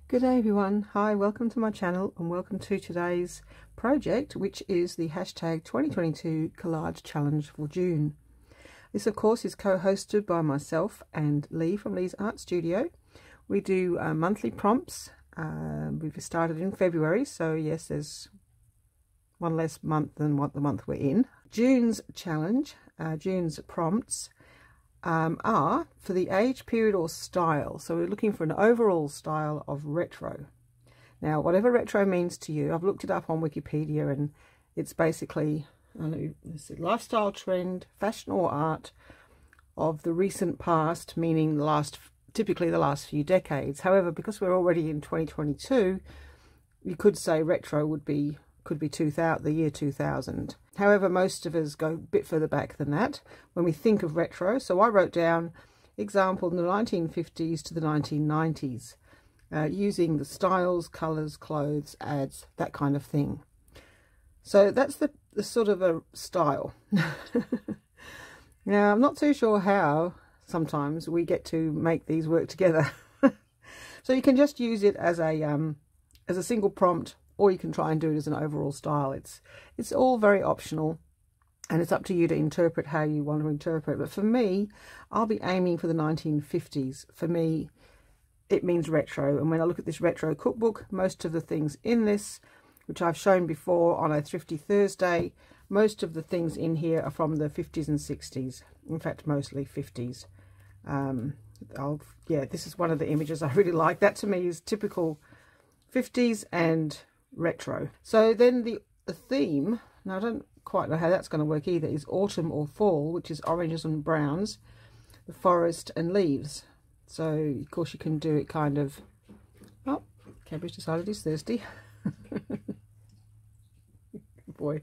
Good day everyone, hi, welcome to my channel and welcome to today's project, which is the hashtag 2022 collage challenge for June. This of course is co-hosted by myself and Leigh from Leigh's Art Studio. We do monthly prompts. We've started in February, so yes, there's one less month than what the month we're in. June's challenge, June's prompts are for the age, period or style. So we're looking for an overall style of retro. Now whatever retro means to you, I've looked it up on Wikipedia and it's basically lifestyle trend, fashion or art of the recent past, meaning typically the last few decades. However, because we're already in 2022, you could say retro could be 2000, the year 2000. However, most of us go a bit further back than that when we think of retro. So I wrote down example in the 1950s to the 1990s, using the styles, colours, clothes, ads, that kind of thing. So that's the sort of a style. Now, I'm not too sure how sometimes we get to make these work together. So you can just use it as a single prompt, or you can try and do it as an overall style. It's all very optional and it's up to you to interpret how you want to interpret. But for me, I'll be aiming for the 1950s. For me, it means retro. And when I look at this retro cookbook, most of the things in this, which I've shown before on a Thrifty Thursday, most of the things in here are from the 50s and 60s. In fact, mostly 50s. Yeah, this is one of the images I really like. That to me is typical 50s and retro. So then the theme, now I don't quite know how that's going to work either, is autumn or fall, which is oranges and browns, the forest and leaves. So of course you can do it kind of, oh, Cabbage decided he's thirsty. Boy.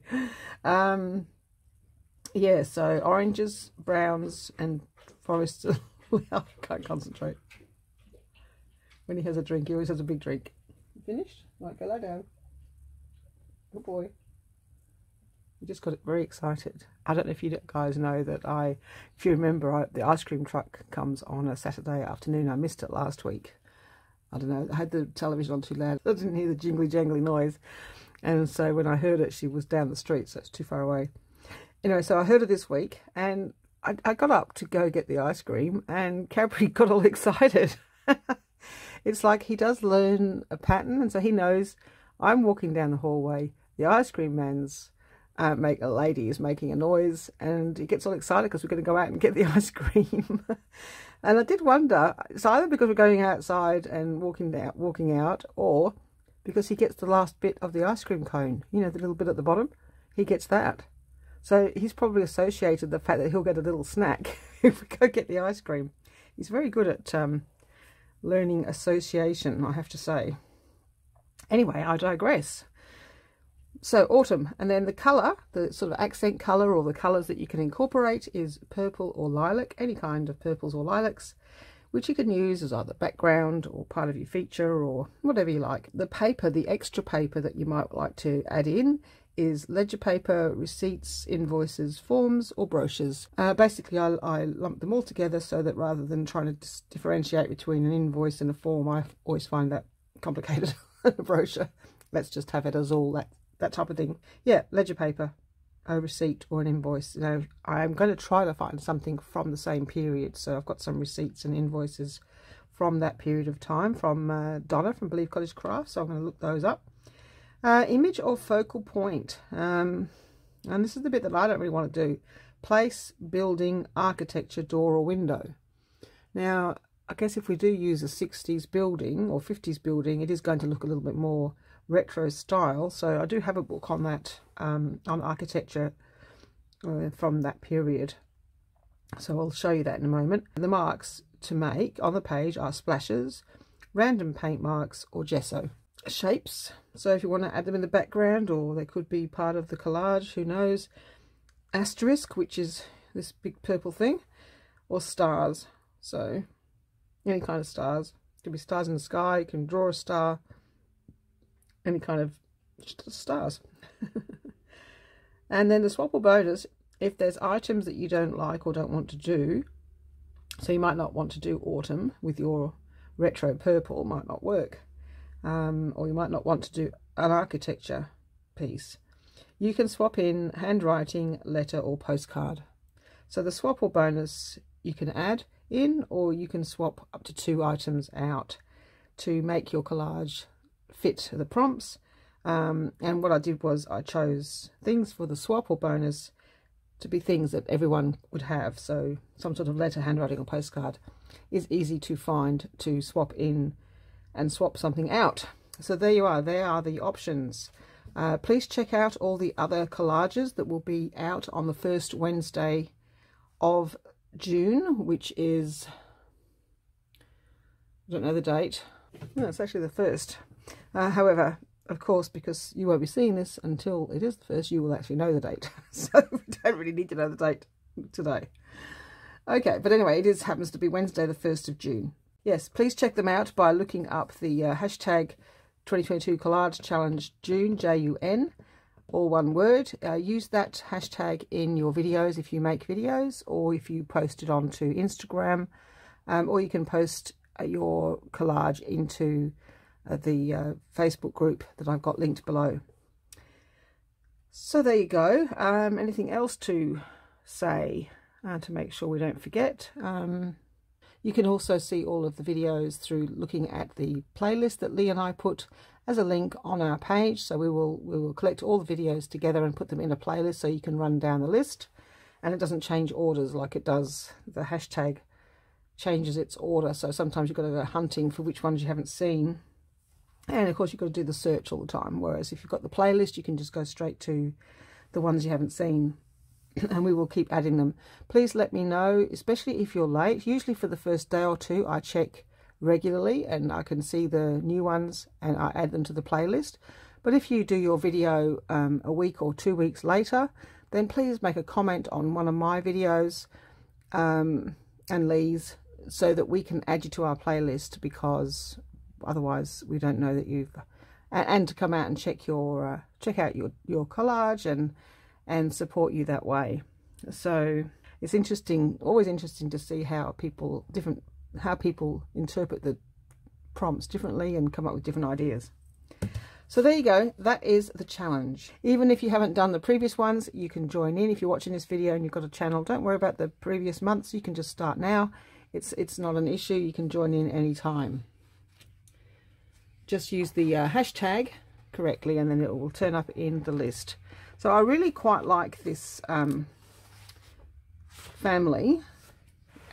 Yeah, so oranges, browns and forest. I can't concentrate. When he has a drink, he always has a big drink. You finished? Right, go lie down. Good boy. He just got very excited. I don't know if you guys know that if you remember, the ice cream truck comes on a Saturday afternoon. I missed it last week. I don't know, I had the television on too loud. I didn't hear the jingly jangly noise. And so when I heard it, she was down the street, so it's too far away. Anyway, so I heard it this week and I got up to go get the ice cream and Cadbury got all excited. It's like he does learn a pattern, and so he knows I'm walking down the hallway, the ice cream man's a lady is making a noise, and he gets all excited because we're going to go out and get the ice cream. And I did wonder, it's either because we're going outside and walking out, or because he gets the last bit of the ice cream cone, you know, the little bit at the bottom, he gets that. So he's probably associated the fact that he'll get a little snack if we go get the ice cream. He's very good at learning association, I have to say. Anyway, I digress. So autumn, and then the colour, the sort of accent colour or the colours that you can incorporate is purple or lilac, any kind of purples or lilacs, which you can use as either background or part of your feature or whatever you like. The paper, the extra paper that you might like to add in is ledger paper, receipts, invoices, forms or brochures. Basically I lump them all together so that rather than trying to differentiate between an invoice and a form, I always find that complicated. A brochure, let's just have it as all that type of thing. Yeah, ledger paper, a receipt or an invoice. You know, I'm going to try to find something from the same period, so I've got some receipts and invoices from that period of time from Donna from Cottage Crafts, so I'm going to look those up. Image or focal point, and this is the bit that I don't really want to do. Place, building, architecture, door or window. Now I guess if we do use a 60s building or 50s building, it is going to look a little bit more retro style. So I do have a book on that, on architecture from that period. So I'll show you that in a moment. The marks to make on the page are splashes, random paint marks or gesso. Shapes, so if you want to add them in the background or they could be part of the collage, who knows. Asterisk, which is this big purple thing, or stars. So any kind of stars. It could be stars in the sky, you can draw a star, any kind of stars. And then the swap or bonus, if there's items that you don't like or don't want to do, so you might not want to do autumn with your retro purple, might not work. or you might not want to do an architecture piece, you can swap in handwriting, letter or postcard. So the swap or bonus you can add in, or you can swap up to 2 items out to make your collage fit the prompts. And what I did was I chose things for the swap or bonus to be things that everyone would have. So some sort of letter, handwriting or postcard is easy to find to swap in and swap something out. So there you are, there are the options. Please check out all the other collages that will be out on the first Wednesday of June, which is, I don't know the date. No, it's actually the 1st. However, of course, because you won't be seeing this until it is the 1st, you will actually know the date. So we don't really need to know the date today. Okay, but anyway, it happens to be Wednesday the 1st of June. Yes, please check them out by looking up the hashtag 2022 Collage Challenge June, Jun, all one word. Use that hashtag in your videos if you make videos, or if you post it onto Instagram, or you can post your collage into the Facebook group that I've got linked below. So there you go. Anything else to say to make sure we don't forget? You can also see all of the videos through looking at the playlist that Leigh and I put as a link on our page. So we will collect all the videos together and put them in a playlist so you can run down the list, and it doesn't change orders like it does. The hashtag changes its order, so sometimes you've got to go hunting for which ones you haven't seen. And of course you've got to do the search all the time, whereas if you've got the playlist you can just go straight to the ones you haven't seen, and we will keep adding them. Please let me know, especially if you're late. Usually for the first day or two I check regularly and I can see the new ones and I add them to the playlist. But if you do your video a week or 2 weeks later, then please make a comment on one of my videos and Leigh's, so that we can add you to our playlist, because otherwise we don't know that you've, and to come out and check out your collage and support you that way. So it's interesting, always interesting to see how people interpret the prompts differently and come up with different ideas. So there you go, that is the challenge. Even if you haven't done the previous ones, you can join in. If you're watching this video and you've got a channel, don't worry about the previous months, you can just start now. It's not an issue, you can join in anytime. Just use the hashtag correctly and then it will turn up in the list. So I really quite like this family,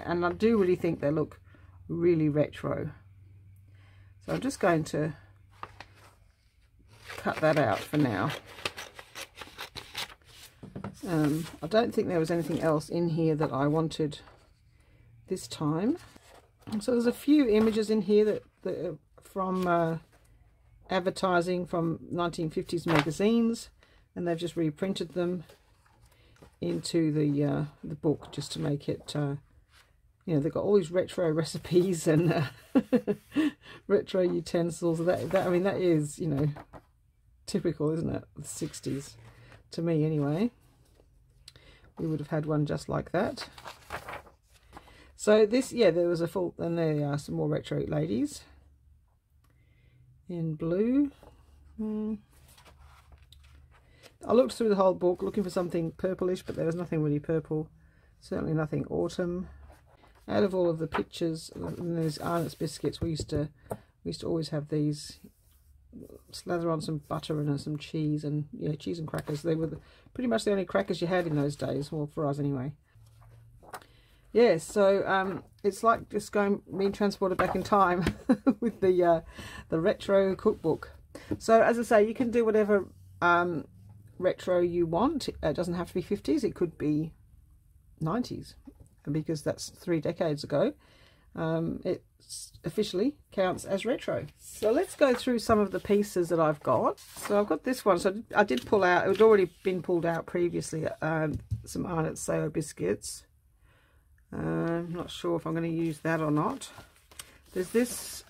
and I do really think they look really retro. So I'm just going to cut that out for now. I don't think there was anything else in here that I wanted this time. So there's a few images in here that are from advertising from 1950s magazines, and they've just reprinted them into the book just to make it, you know, they've got all these retro recipes and retro utensils. I mean, that is, you know, typical, isn't it? The 60s, to me anyway. We would have had one just like that. So this, yeah, there was a full, and there are some more retro ladies in blue. I looked through the whole book looking for something purplish, but there was nothing really purple. Certainly nothing autumn. Out of all of the pictures, and there's Arnott's biscuits. We used to always have these. Slather on some butter and some cheese, and yeah, cheese and crackers. They were pretty much the only crackers you had in those days, well, for us anyway. Yeah, so it's like just being transported back in time with the retro cookbook. So as I say, you can do whatever retro you want. It doesn't have to be 50s, it could be 90s, because that's 3 decades ago. It officially counts as retro. So let's go through some of the pieces that I've got. So I've got this one. So I did pull out, it had already been pulled out previously, some Arnott's Sao biscuits. I'm not sure if I'm going to use that or not. There's this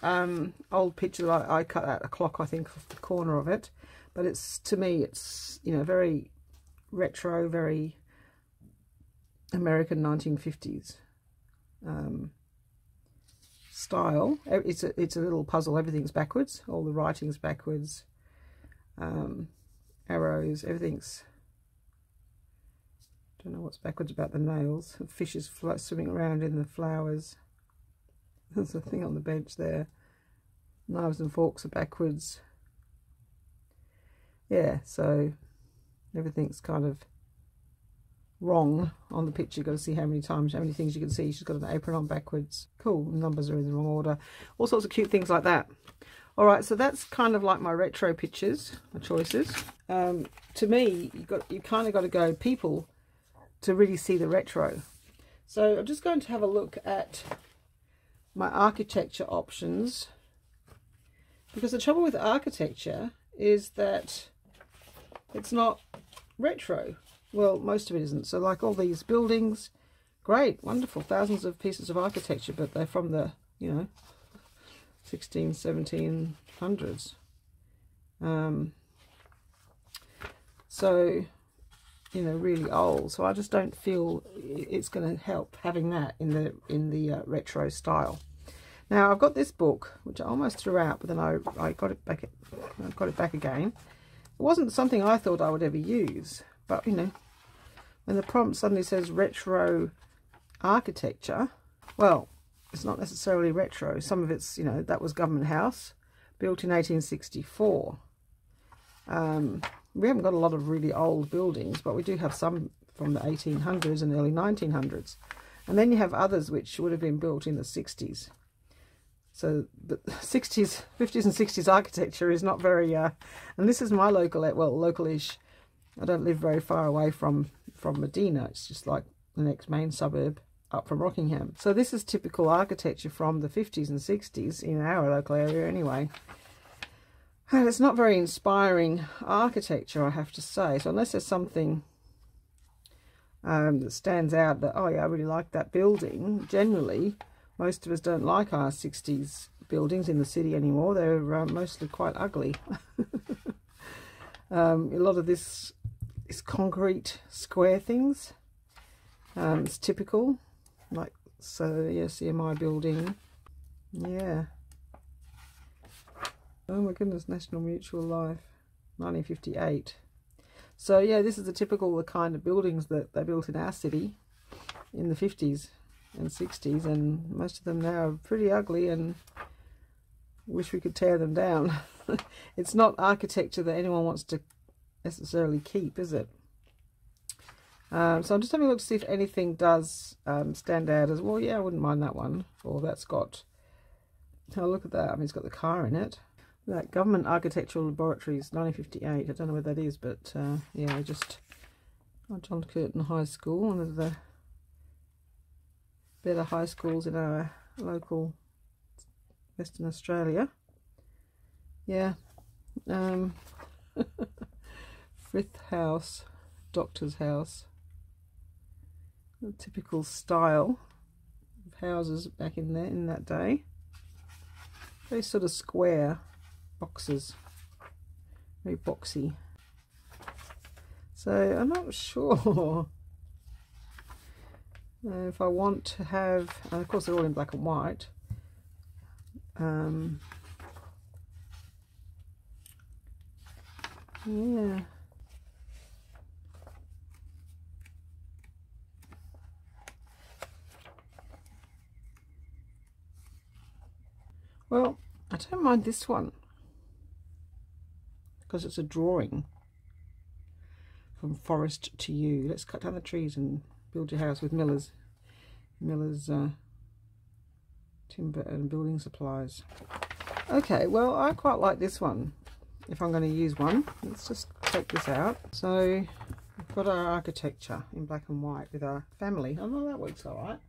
old picture that I cut out a clock, I think, off the corner of it. But it's, to me, it's, you know, very retro, very American 1950s. style. It's a little puzzle. Everything's backwards. All the writing's backwards. Arrows, everything's, don't know what's backwards about the nails. Fishes swimming around in the flowers. There's a thing on the bench there. Knives and forks are backwards. Yeah, so everything's kind of wrong on the picture. You've got to see how many things you can see. She's got an apron on backwards. Cool, numbers are in the wrong order. All sorts of cute things like that. All right, so that's kind of like my retro pictures, my choices. To me, you kind of got to go people to really see the retro. So I'm just going to have a look at my architecture options, because the trouble with architecture is that it's not retro. Well, most of it isn't. So like all these buildings, great, wonderful, thousands of pieces of architecture, but they're from the, you know, 1700s. So, you know, really old. So I just don't feel it's going to help having that in the retro style. Now I've got this book which I almost threw out, but then I got it back. I got it back again. It wasn't something I thought I would ever use, but you know, when the prompt suddenly says retro architecture, well, it's not necessarily retro. Some of it's, you know, that was Government House, built in 1864. We haven't got a lot of really old buildings, but we do have some from the 1800s and early 1900s. And then you have others which would have been built in the 60s. So the 60s, 50s and 60s architecture is not very, and this is my local, well, local-ish. I don't live very far away from Medina. It's just like the next main suburb up from Rockingham. So this is typical architecture from the 50s and 60s in our local area anyway. And it's not very inspiring architecture, I have to say. So unless there's something that stands out that, oh yeah, I really like that building, generally most of us don't like our 60s buildings in the city anymore. They're mostly quite ugly. A lot of this is concrete square things. It's typical, like, so yeah, CMI building, yeah. Oh my goodness, National Mutual Life, 1958. So yeah, this is the kind of buildings that they built in our city in the 50s and 60s, and most of them now are pretty ugly and wish we could tear them down. It's not architecture that anyone wants to necessarily keep, is it? So I'm just having a look to see if anything does stand out as, well, yeah, I wouldn't mind that one. Or that's got, oh, look at that. I mean, it's got the car in it. That Government Architectural Laboratories, 1958. I don't know where that is, but yeah, just John Curtin High School, one of the better high schools in our local Western Australia. Yeah. Frith House, Doctor's House. The typical style of houses back in there in that day. Very sort of square boxes, very boxy. So I'm not sure if I want to have, and of course they're all in black and white. Yeah. Well, I don't mind this one because it's a drawing from forest to you. Let's cut down the trees and build your house with Miller's timber and building supplies. Okay, well, I quite like this one if I'm going to use one. Let's just take this out. So we've got our architecture in black and white with our family. Oh no, that works all right.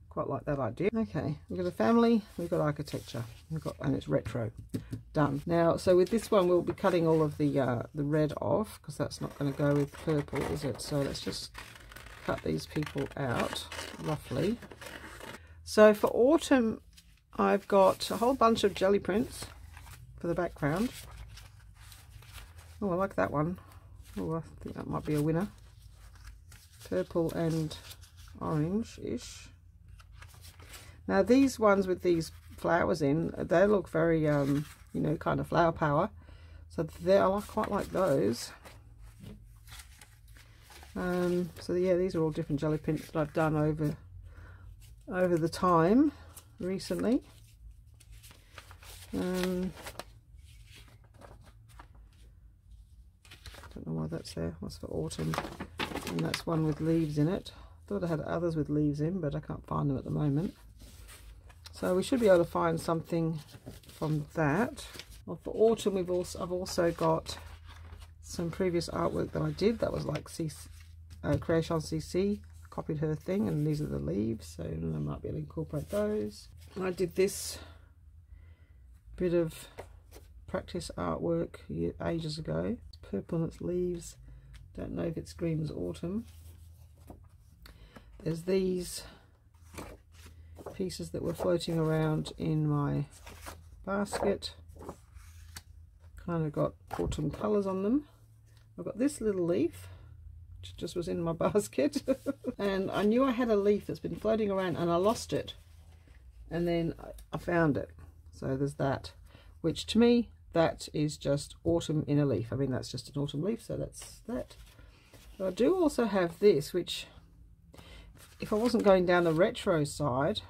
Quite like that idea. Okay, we've got a family, we've got architecture, and it's retro. Done. Now, so with this one, we'll be cutting all of the red off because that's not going to go with purple, is it? So let's just cut these people out roughly. So for autumn, I've got a whole bunch of jelly prints for the background. Oh, I like that one. Oh, I think that might be a winner. Purple and orange-ish. Now these ones with these flowers in, they look very, you know, kind of flower power. So I quite like those. So yeah, these are all different jelly prints that I've done over the time recently. Don't know why that's there. That's for autumn, and that's one with leaves in it. Thought I had others with leaves in, but I can't find them at the moment. So we should be able to find something from that. Well, for autumn, I've also got some previous artwork that I did. That was like Creation CC. Copied her thing, and these are the leaves, so I might be able to incorporate those. I did this bit of practice artwork ages ago. It's purple and it's leaves. Don't know if it's green as autumn. There's these pieces that were floating around in my basket. Kind of got autumn colours on them. I've got this little leaf, which just was in my basket. And I knew I had a leaf that's been floating around and I lost it. And then I found it. So there's that, which to me, that is just autumn in a leaf. I mean, that's just an autumn leaf, so that's that. But I do also have this, which, if I wasn't going down the retro side,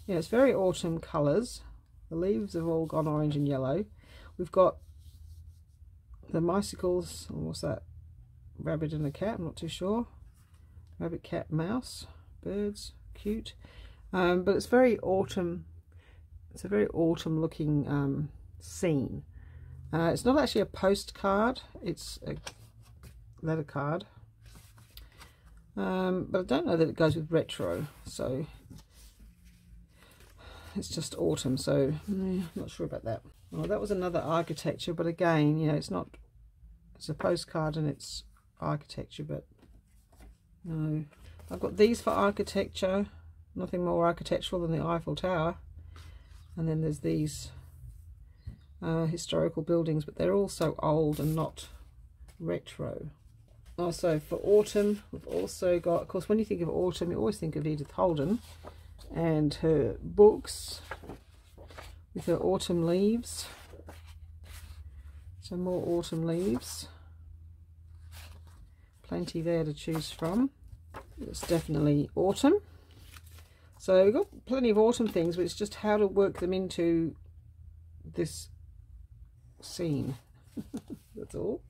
you know, it's very autumn colours. The leaves have all gone orange and yellow. We've got the icicles, what's that? Rabbit and a cat, I'm not too sure. Rabbit, cat, mouse, birds, cute. But it's very autumn. It's a very autumn looking scene. It's not actually a postcard, it's a letter card. But I don't know that it goes with retro, so it's just autumn, so I'm not sure about that. Well, that was another architecture, but again, you know, it's a postcard and it's architecture, but no. I've got these for architecture, nothing more architectural than the Eiffel Tower. And then there's these historical buildings, but they're all so old and not retro. Also for autumn, we've also got, of course, when you think of autumn, you always think of Edith Holden and her books with her autumn leaves. So more autumn leaves. Plenty there to choose from. It's definitely autumn. So we've got plenty of autumn things, but it's just how to work them into this scene. That's all.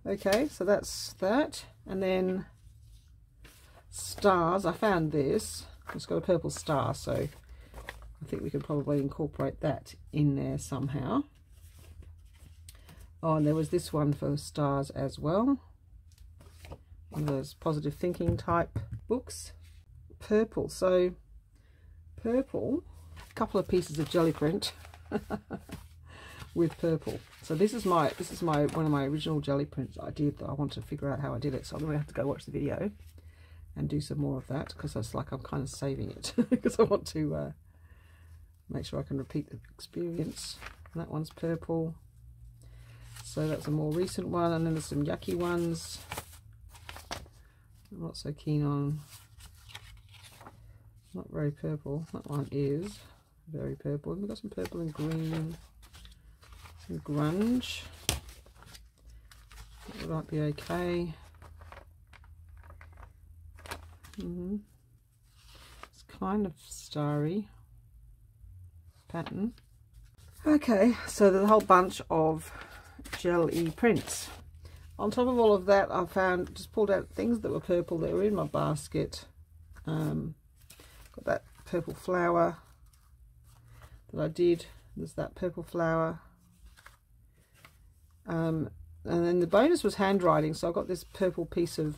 Okay, so that's that. And then stars. I found this. It's got a purple star, so I think we could probably incorporate that in there somehow. Oh, and there was this one for stars as well. One of those positive thinking type books. Purple, so purple, a couple of pieces of jelly print with purple. So this is one of my original jelly prints I did. I want to figure out how I did it, so I'm going to have to go watch the video and do some more of that, because it's like I'm kind of saving it because I want to make sure I can repeat the experience. And that one's purple, so that's a more recent one. And then there's some yucky ones I'm not so keen on. Not very purple. That one is very purple. And we've got some purple and green. Some grunge. That might be okay. It's kind of starry pattern. Okay, so there's a whole bunch of jelly prints. On top of all of that, I found, just pulled out things that were purple that were in my basket. Got that purple flower that I did. There's that purple flower. And then the bonus was handwriting, so I got this purple piece of,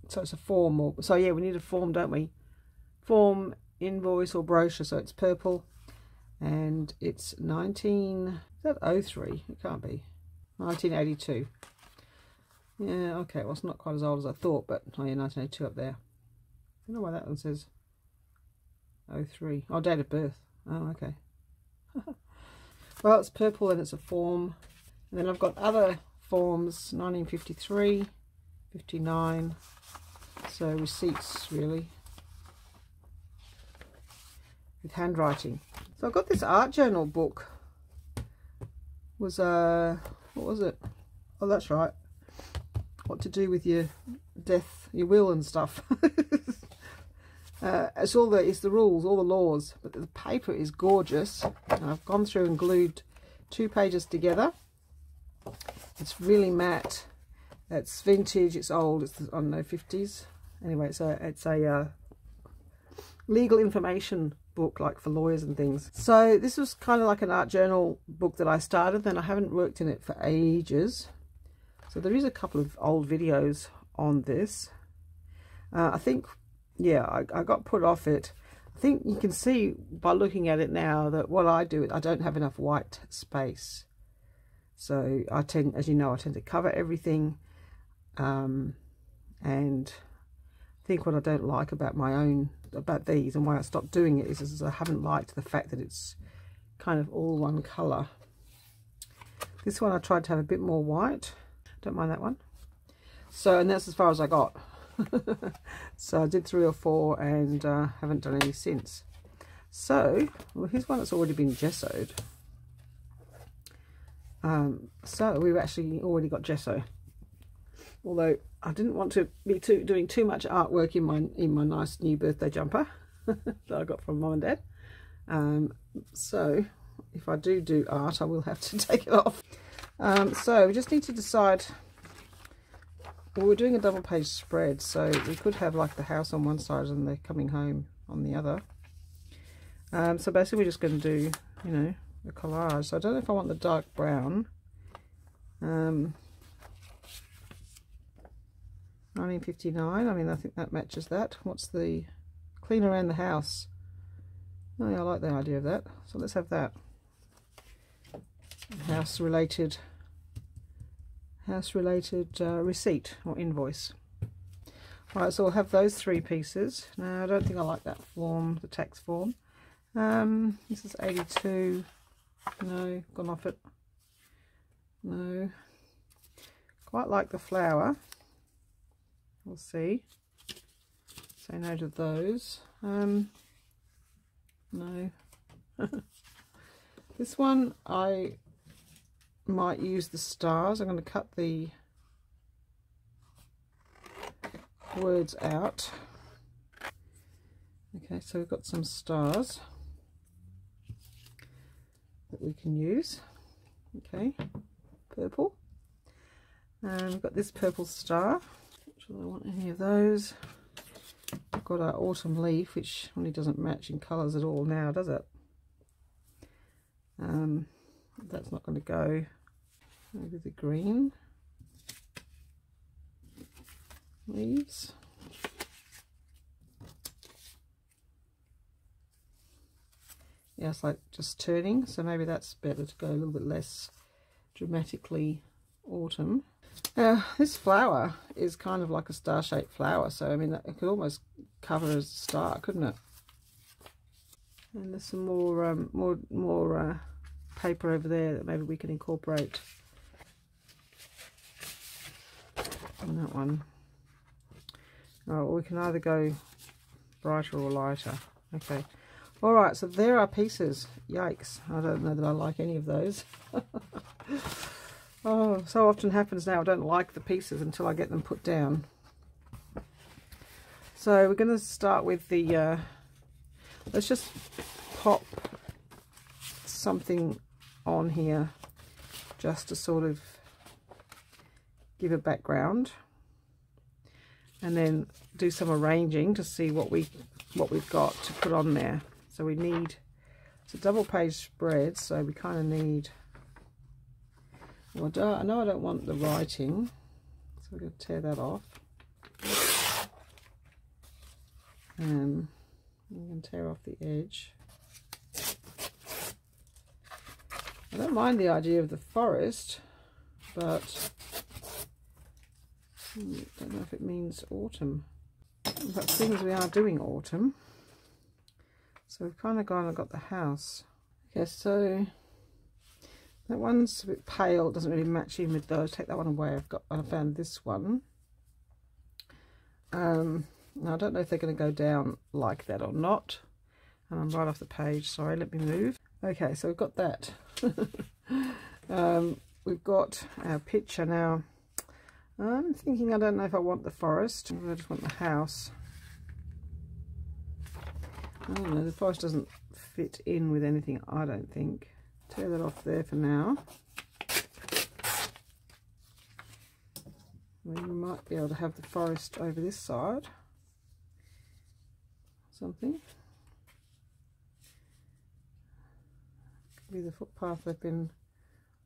so it's a form, or so yeah, we need a form, don't we? Form, invoice or brochure, so it's purple, and it's 03? It can't be. 1982. Yeah, okay, well, it's not quite as old as I thought, but oh yeah, 1982 up there. I don't know why that one says 03. Oh, date of birth. Oh, okay. Well, it's purple and it's a form. And then I've got other forms, 1953, 59. So receipts, really. with handwriting. So I got this art journal book. Was what was it? Oh, that's right. What to do with your death, your will and stuff. It's the rules, all the laws, but the paper is gorgeous. I've gone through and glued 2 pages together. It's really matte. It's vintage. It's old. It's, I don't know, 50s. Anyway, it's a legal information book, like for lawyers and things. So this was kind of like an art journal book that I started, then I haven't worked in it for ages. So there is a couple of old videos on this. I think, yeah, I got put off it. I think you can see by looking at it now that what I do, I don't have enough white space. So I tend, as you know, I tend to cover everything. And I think what I don't like about these and why I stopped doing it is I haven't liked the fact that it's kind of all one colour. This one I tried to have a bit more white. Don't mind that one. So, and that's as far as I got. So I did 3 or 4 and haven't done any since. So, well, here's one that's already been gessoed. So we've actually already got gesso. Although I didn't want to be doing too much artwork in my nice new birthday jumper that I got from Mum and Dad. So if I do art, I will have to take it off. So we just need to decide. Well, we're doing a double page spread, so we could have like the house on one side and they're coming home on the other. So basically we're just going to do, you know, a collage. So I don't know if I want the dark brown. 1959, I mean, I think that matches that. What's the clean around the house? Oh yeah, I like the idea of that. So let's have that. House related receipt or invoice. Right, so we'll have those 3 pieces. Now I don't think I like that form, the tax form. This is 82. No, gone off it. No. Quite like the flower. We'll see. Say no to those. No. This one I might use the stars. I'm going to cut the words out. Okay, so we've got some stars that we can use. Okay, purple. And we've got this purple star. Not sure I want any of those. I've got our autumn leaf, which really doesn't match in colours at all now, does it? That's not going to go. Maybe the green leaves. Yeah, it's like just turning, so maybe that's better to go a little bit less dramatically autumn. Now, this flower is kind of like a star-shaped flower, so I mean, it could almost cover as a star, couldn't it? And there's some more paper over there that maybe we can incorporate on that one. Oh, we can either go brighter or lighter. Okay. All right, so there are pieces. Yikes, I don't know that I like any of those. Oh, so often happens now, I don't like the pieces until I get them put down. So we're going to start with the, let's just pop something on here just to sort of give a background. And then do some arranging to see what we've got to put on there. So we need, it's a double page spread, so we kind of need, well, I know I don't want the writing, so we're going to tear that off. I'm going to tear off the edge. I don't mind the idea of the forest, but I don't know if it means autumn. But things we are doing autumn. So we've kind of gone and got the house. Okay, so that one's a bit pale, doesn't really match in with those. Take that one away. I found this one. Now I don't know if they're going to go down like that or not. And I'm right off the page, sorry, let me move. Okay, so we've got that. We've got our picture now. I'm thinking, I don't know if I want the forest, I just want the house. I don't know, the forest doesn't fit in with anything, I don't think. Tear that off there for now. We might be able to have the forest over this side. Something. Could be the footpath they've been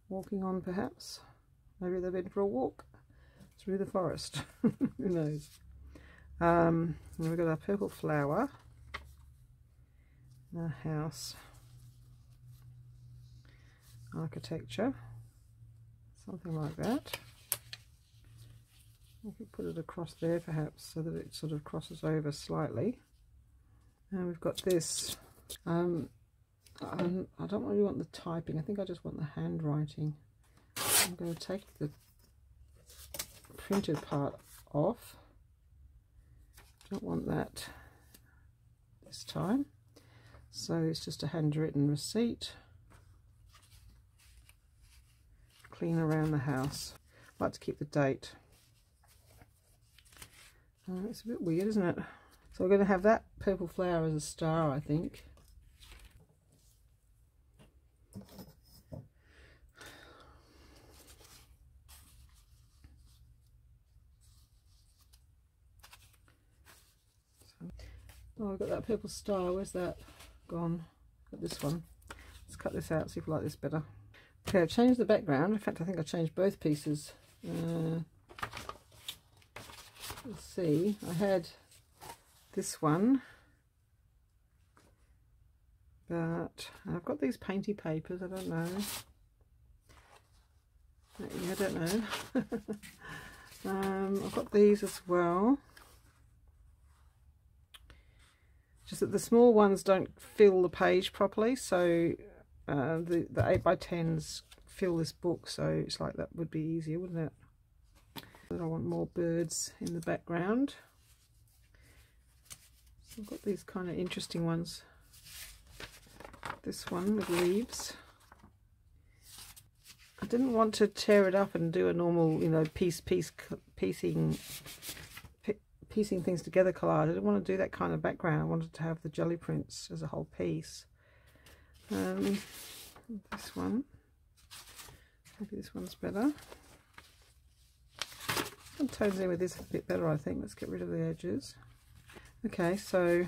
walking on, perhaps. Maybe they've been for a walk through the forest. Who knows? And we've got our purple flower. And our house. Architecture. Something like that. We could put it across there perhaps so that it sort of crosses over slightly. And we've got this. I don't really want the typing. I think I just want the handwriting. I'm going to take the printed part off. Don't want that this time. So it's just a handwritten receipt. Clean around the house. I like to keep the date. It's a bit weird, isn't it? So we're going to have that purple flower as a star, I think. Oh, I've got that purple star. Where's that gone? Got this one. Let's cut this out, see if I like this better. Okay, I've changed the background. In fact, I think I changed both pieces. Let's see, I had this one, but I've got these painty papers, I don't know. Yeah, I don't know. I've got these as well. Just that the small ones don't fill the page properly, so the 8x10s fill this book, so it's like that would be easier, wouldn't it? But I want more birds in the background. So I've got these kind of interesting ones. This one with leaves. I didn't want to tear it up and do a normal, you know, piecing things together collage. I didn't want to do that kind of background. I wanted to have the jelly prints as a whole piece. This one. Maybe this one's better. It tones in with this a bit better, I think. Let's get rid of the edges. Okay, so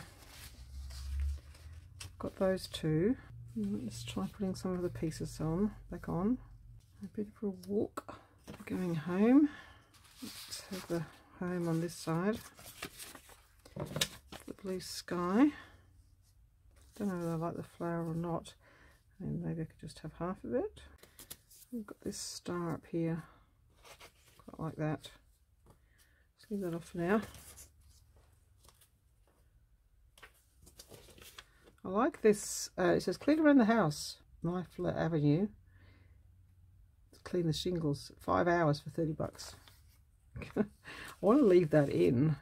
I've got those two. Let's try putting some of the pieces on, back on. A bit of a walk. Going home. Let's have the home on this side. The blue sky. Don't know whether I like the flower or not. And maybe I could just have half of it. We've got this star up here. Quite like that. Leave that off for now. I like this. It says clean around the house, Knifler Avenue. Clean the shingles. 5 hours for $30. I want to leave that in.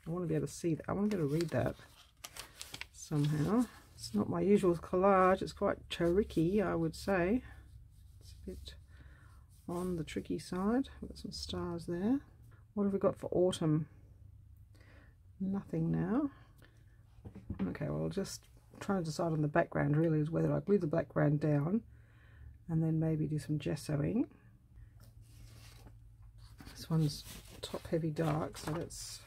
I want to be able to see that. I want to be able to read that somehow. It's not my usual collage. It's quite tricky, I would say. It's a bit on the tricky side. We've got some stars there. What have we got for autumn? Nothing now. Okay, well, just trying to decide on the background really is whether I glue the background down and then maybe do some gessoing. This one's top heavy dark, so let's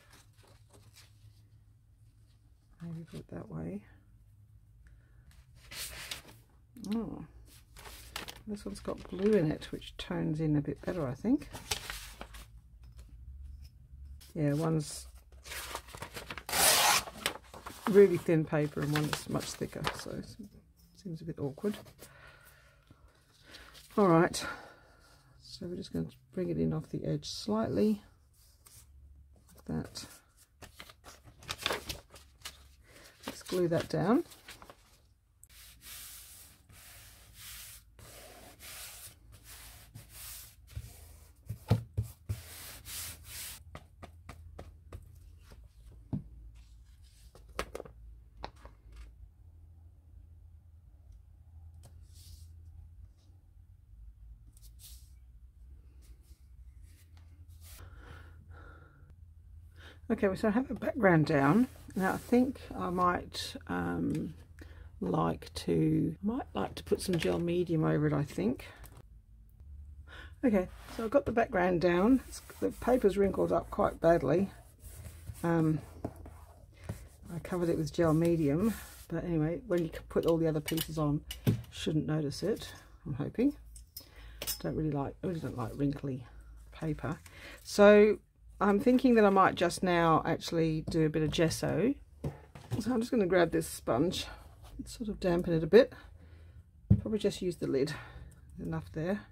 maybe put it that way. Oh, this one's got blue in it, which tones in a bit better, I think. Yeah, one's really thin paper and one's much thicker, so it seems a bit awkward. Alright, so we're just going to bring it in off the edge slightly, like that. Let's glue that down. Okay, so I have a background down. Now I think I might like to put some gel medium over it, I think. Okay, so I've got the background down. The paper's wrinkled up quite badly. I covered it with gel medium, but anyway, when you put all the other pieces on, shouldn't notice it, I'm hoping. I really don't like wrinkly paper. So I'm thinking that I might just now actually do a bit of gesso. So I'm just going to grab this sponge and sort of dampen it a bit. Probably just use the lid. Enough there.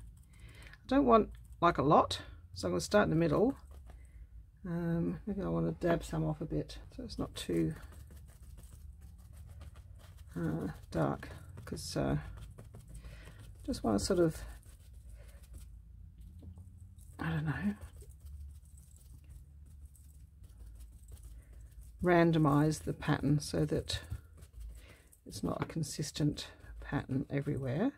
I don't want like a lot, so I'm going to start in the middle. Maybe I want to dab some off a bit so it's not too dark, because just want to sort of, I don't know, randomize the pattern so that it's not a consistent pattern everywhere.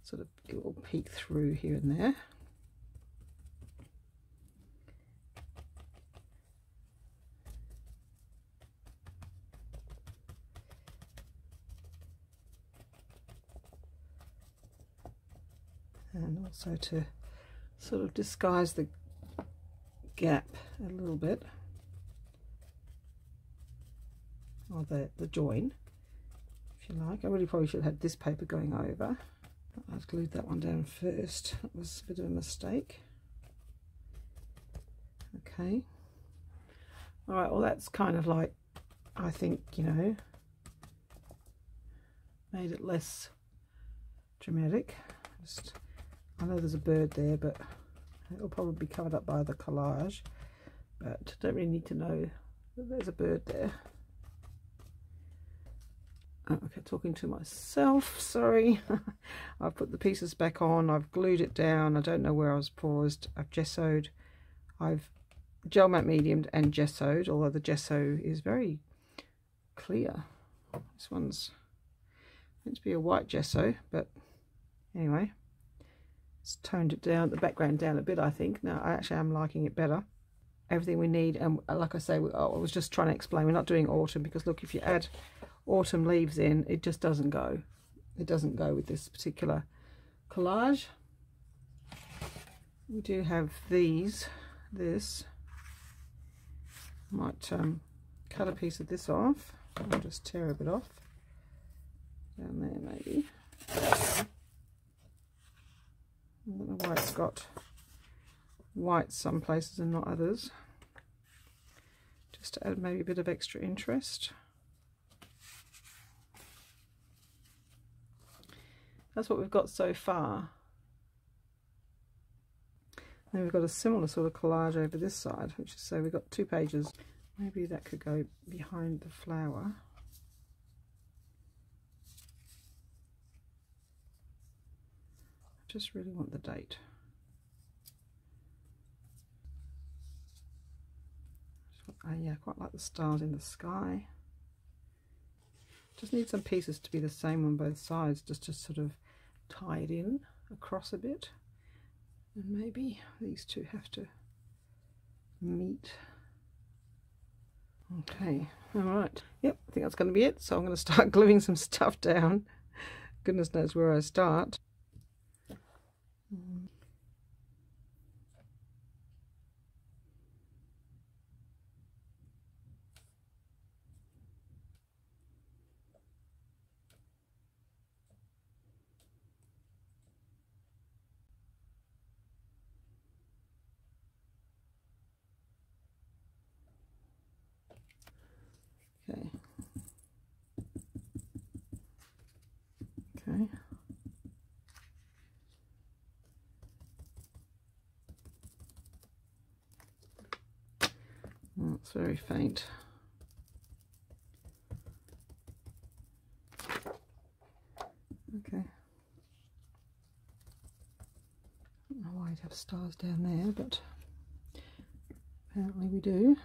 Sort of, it will peek through here and there. And also to sort of disguise the gap a little bit, or the join, if you like. I really probably should have had this paper going over. I've glued that one down first. That was a bit of a mistake. Okay. All right, well that's kind of like, I think, you know, made it less dramatic. Just, I know there's a bird there, but it'll probably be covered up by the collage, but don't really need to know that there's a bird there. Oh, okay, talking to myself, sorry. I've put the pieces back on, I've glued it down, I don't know where I was paused, I've gessoed, I've gel matte mediumed and gessoed, although the gesso is very clear. This one's meant to be a white gesso, but anyway. It's toned it down, the background down a bit, I think. Now I actually am liking it better. Everything we need, and like I say, I was just trying to explain, we're not doing autumn, because look, if you add autumn leaves in, it just doesn't go. It doesn't go with this particular collage. We do have this. I might cut a piece of this off. I'll just tear a bit off. Down there maybe. I don't know why it's got white some places and not others. Just to add maybe a bit of extra interest. That's what we've got so far. And we've got a similar sort of collage over this side, which is, so we've got 2 pages. Maybe that could go behind the flower. Just really want the date. Yeah, I quite like the stars in the sky. Just need some pieces to be the same on both sides, just to sort of tie it in across a bit. And maybe these two have to meet. Okay, all right. Yep, I think that's going to be it. So I'm going to start gluing some stuff down. Goodness knows where I start. Okay. Okay. Oh, it's very faint. Okay. I don't know why you'd have stars down there, but apparently we do.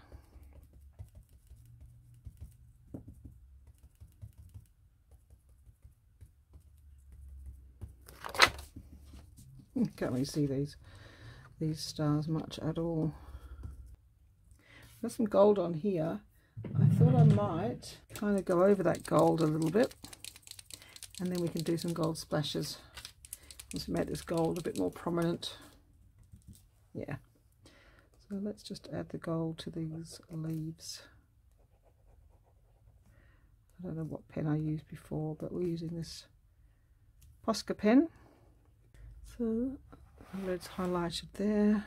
Can't really see these stars much at all. Got some gold on here. I thought I might kind of go over that gold a little bit, and then we can do some gold splashes once we make this gold a bit more prominent. Yeah, so let's just add the gold to these leaves. I don't know what pen I used before, but we're using this Posca pen. So the red's highlighted there.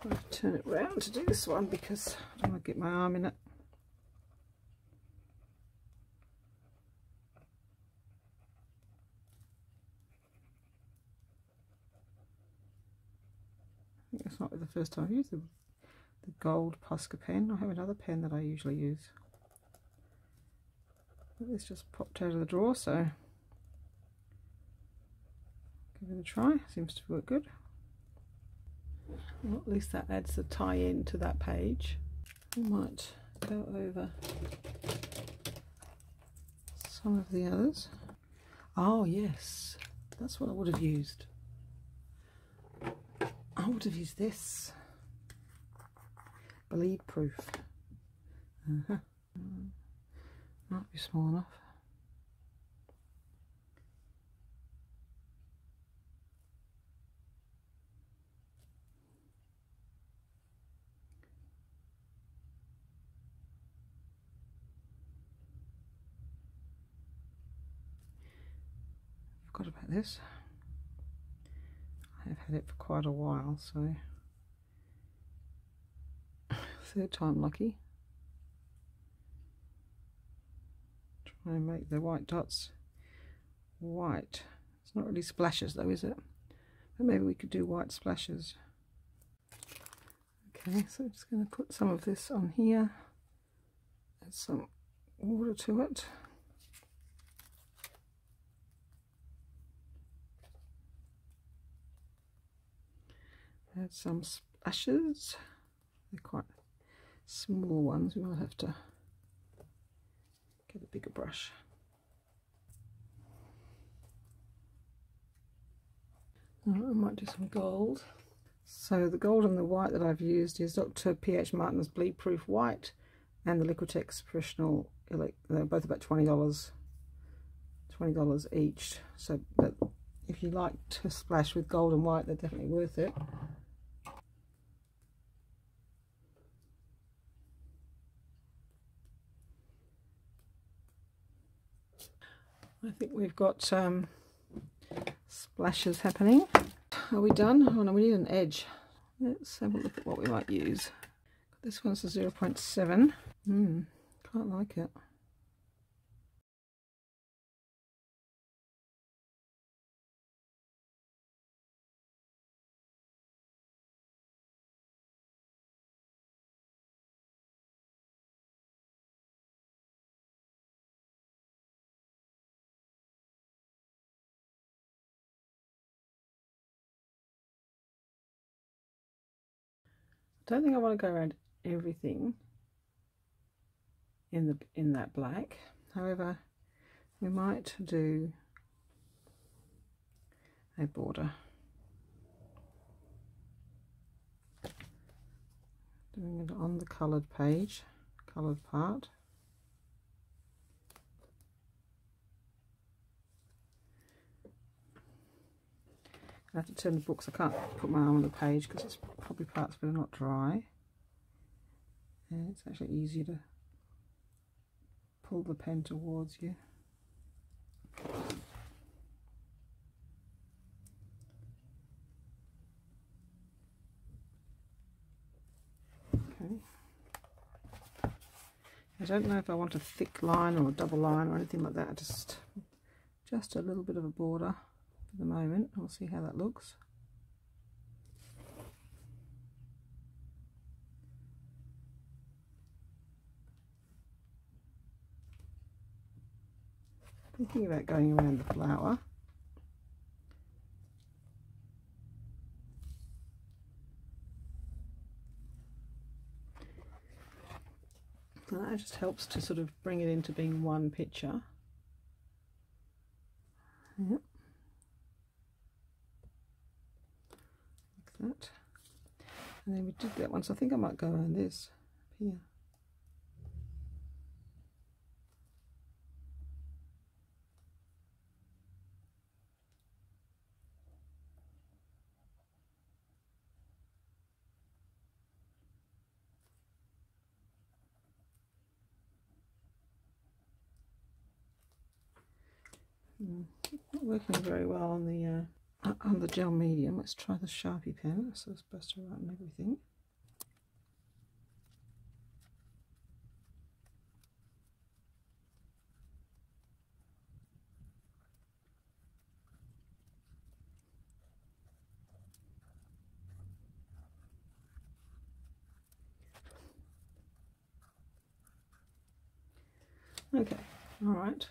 I'm going to turn it round to do this one because I don't want to get my arm in it. I think it's not the first time I've used the gold Posca pen. I have another pen that I usually use. But this just popped out of the drawer, so give it a try. Seems to work good. Well, at least that adds the tie-in to that page. We might go over some of the others. Oh yes, that's what I would have used. I would have used this. Bleed proof. Might be small enough. Forgot about this. I have had it for quite a while, so third time lucky. Try and make the white dots white. It's not really splashes though, is it? But maybe we could do white splashes. Okay, so I'm just going to put some of this on here. Add some water to it. Add some splashes. They're quite small ones. We will have to get a bigger brush. I might do some gold. So the gold and the white that I've used is Dr. P.H. Martin's Bleed Proof White and the Liquitex Professional. They're both about $20 each. So but if you like to splash with gold and white, they're definitely worth it. I think we've got splashes happening. Are we done? Oh no, we need an edge. Let's have a look at what we might use. This one's a 0.7. Quite like it. I don't think I want to go around everything in that black. However, we might do a border. Doing it on the coloured page, coloured part. I have to turn the book, so I can't put my arm on the page because it's probably parts that are not dry. And it's actually easier to pull the pen towards you. Okay. I don't know if I want a thick line or a double line or anything like that. Just a little bit of a border for the moment. We'll see how that looks. Thinking about going around the flower. And that just helps to sort of bring it into being one picture. Yep. Like that. And then we did that one, so I think I might go around this here. Not working very well on the gel medium. Let's try the Sharpie pen. So it's supposed to write on everything. Okay, all right.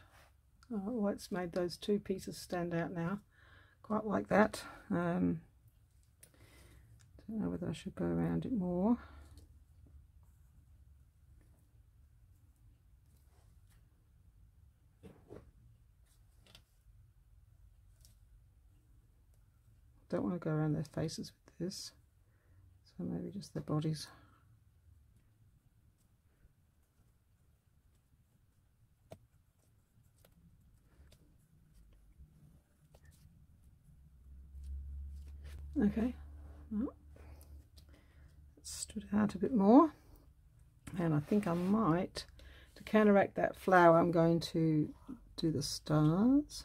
Well, it's made those two pieces stand out now. Quite like that. Don't know whether I should go around it more. Don't want to go around their faces with this, so maybe just their bodies. Okay, well, it stood out a bit more, and I think I might, to counteract that flower, I'm going to do the stars.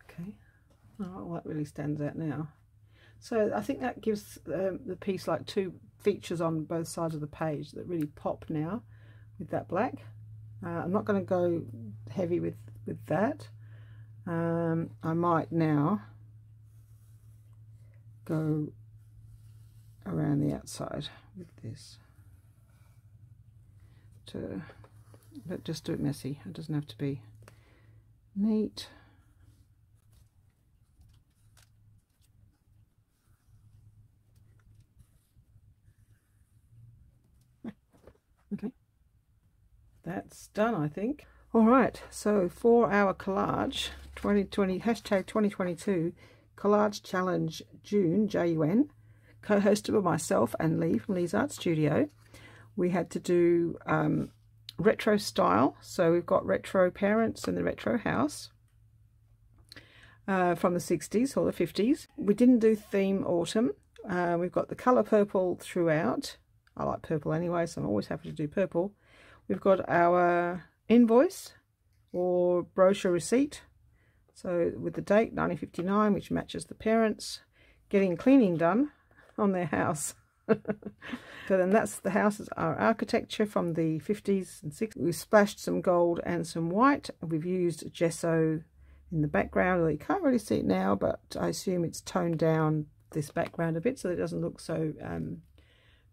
Okay, oh, well, that really stands out now. So I think that gives the piece like two features on both sides of the page that really pop now with that black. I'm not going to go heavy with that. I might now go around the outside with this, but just do it messy. It doesn't have to be neat. Okay, that's done, I think. All right, so for our collage 2020 hashtag 2022 collage challenge June, JUN, co-hosted by myself and Leigh from Leigh's Art Studio, we had to do retro style. So we've got retro parents and the retro house from the 60s or the 50s. We didn't do theme autumn. We've got the colour purple throughout. I like purple anyway, so I'm always happy to do purple. We've got our invoice or brochure receipt, so with the date 1959, which matches the parents getting cleaning done on their house. So then that's the houses, our architecture from the 50s and 60s. We've splashed some gold and some white. We've used gesso in the background. Well, you can't really see it now, but I assume it's toned down this background a bit so that it doesn't look so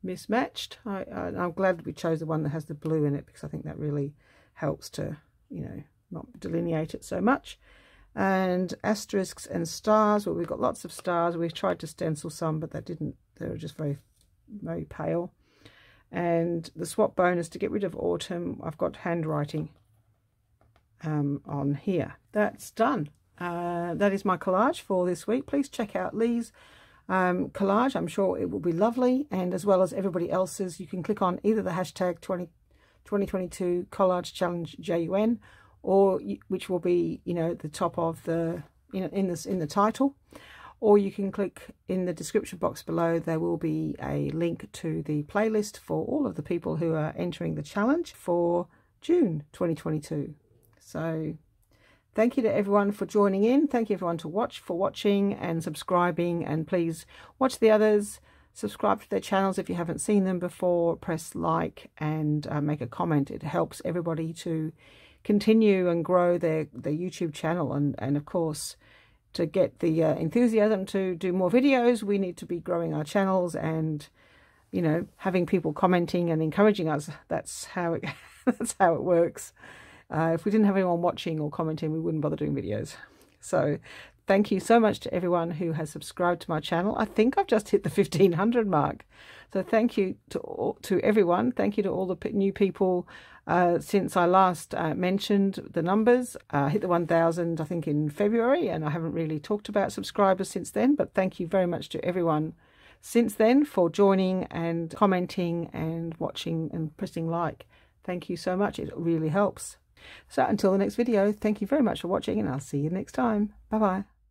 mismatched. I'm glad we chose the one that has the blue in it, because I think that really helps to, you know, not delineate it so much. And asterisks and stars, well, we've got lots of stars. We've tried to stencil some, but that didn't, they were just very, very pale. And the swap bonus, to get rid of autumn, I've got handwriting on here. That's done. That is my collage for this week. Please check out Leigh's collage. I'm sure it will be lovely, and as well as everybody else's. You can click on either the hashtag 2022 collage challenge JUN, or which will be, you know, at the top of the, you know, in the title, or you can click in the description box below. There will be a link to the playlist for all of the people who are entering the challenge for June 2022. So thank you to everyone for joining in. Thank you everyone for watching and subscribing, and please watch the others. Subscribe to their channels if you haven't seen them before. Press like and make a comment. It helps everybody to continue and grow their YouTube channel, and of course, to get the enthusiasm to do more videos, we need to be growing our channels and, you know, having people commenting and encouraging us. That's how it that's how it works. If we didn't have anyone watching or commenting, we wouldn't bother doing videos. So thank you so much to everyone who has subscribed to my channel. I think I've just hit the 1500 mark. So thank you to everyone. Thank you to all the new people since I last mentioned the numbers. I hit the 1000 I think in February, and I haven't really talked about subscribers since then, but thank you very much to everyone since then for joining and commenting and watching and pressing like. Thank you so much. It really helps. So until the next video, thank you very much for watching, and I'll see you next time. Bye bye.